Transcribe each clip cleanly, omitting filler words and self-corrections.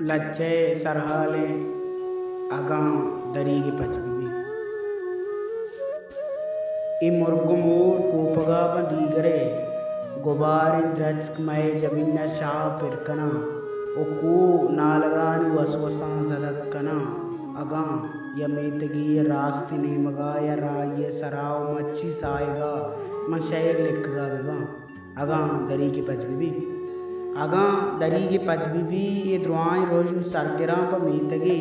लच्चे सरहाले अगां दरीगे पचबिबी ई मुर्गुमूर कोपगा बंदीगरे गुबारिन द्रचक मय जमीन शाह पिरकना ओकू नालगान वसवसा जदक्कना अगां यमेतगी रास्ति नेमगा या राय सराव मच्छी साएगा मशैर लिखगा बिबा अगां दरी के पचबिबी अगां दरी के पचबिबी ये द्रुआई रोशन सरगिरा प मीतगी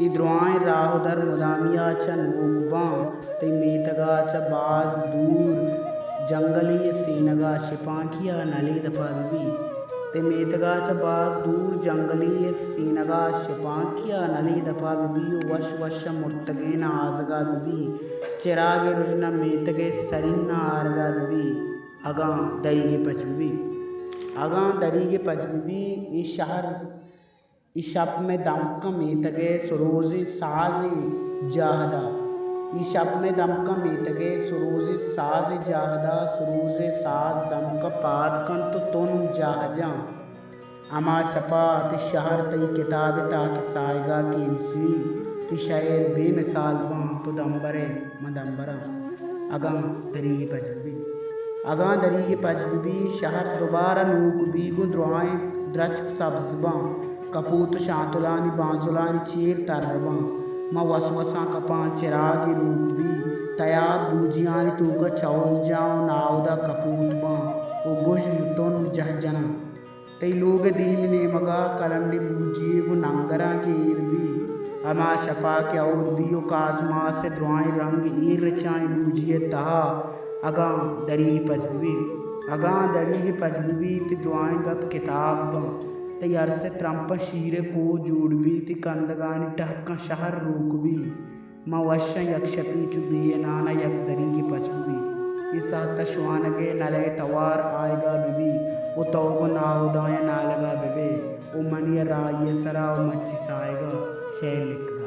ये द्रुआई राहुदर मुदामिया च नूकबा ते मीतगा च बाज दूर जंगली सीनगा शिपांकिया नली दफा बिबी ते मीतगा च बाज दूर जंगली सीनगा शिपांकिया नली दफा बिबी वश वश मुर्तगे न आजगा बिबी चिरागे रुजना मीतगे सरिन्ना आरगा बिबी अगां दरी के पचबिबी अगां दरी के पचबिबी ई शहर ई शप में दमकम मीतगे सुरोजी साजी जाहदा ई शप में दमकम मीतगे सुरोजी साज जाहदा सुरोजे साज दमक पादकन तो तुन जाहजा अमा शपा ति शहर तई किताब ताक सायगा की इंसी ति शायर बेमिसाल बां पुदम्बरे मदम्बरा अगां दरी के पचबिबी अगां दरी के पचबिबी शहर दोबारा नूक बीगु द्रुआएं द्रचक सब्जबां कपूत शांतुलानी बांजुलानी चीर तरबा म वसवसा कपां चिरागी रूपबी तयाब बूजियानी तूका चौल जाओ नावदा कपूत बा ओ गुश युतोन जहजना तई लोग दीम ने मगा कलम ने बूजिए वो नंगरा के ईरबी अमा शपा के और भी ओ काजमा से द्रुआई रंग ईर चाई बूजिए तहा अगां दरी पचबिबी अगां दरी पचबिबी ति द्रुआई गप किताब बा तैयार से त्रंप शीरे पो जूड़बी ति कंदगानी टहका शहर रूकबी म वश यक्षपी चुबी नाना यक दरी की पचबी इस तशवानगे नले तवार आएगा बिबी वो तौब नावदाय नालगा बिबे ओ मनिया राय सरा मच्छी साएगा शेर लिख